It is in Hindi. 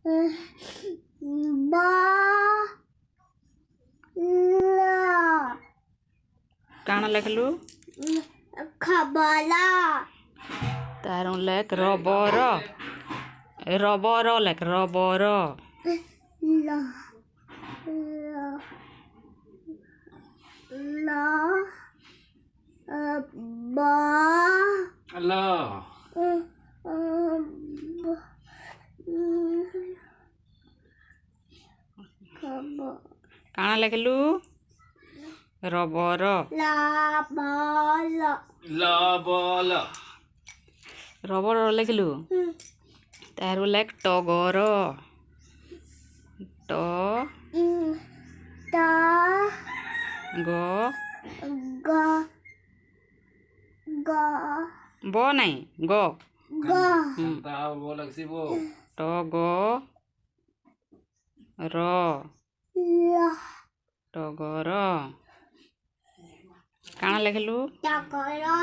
ba la काण लिखलु खबला तार लेख रबर रबर लेख रबर la la ba काण लिखलु रबर la ball रबर लिखलु तार लेख टगर ट ta ग ga ga ब नहीं ग ga ट ग र la टगर काण लिखलु takara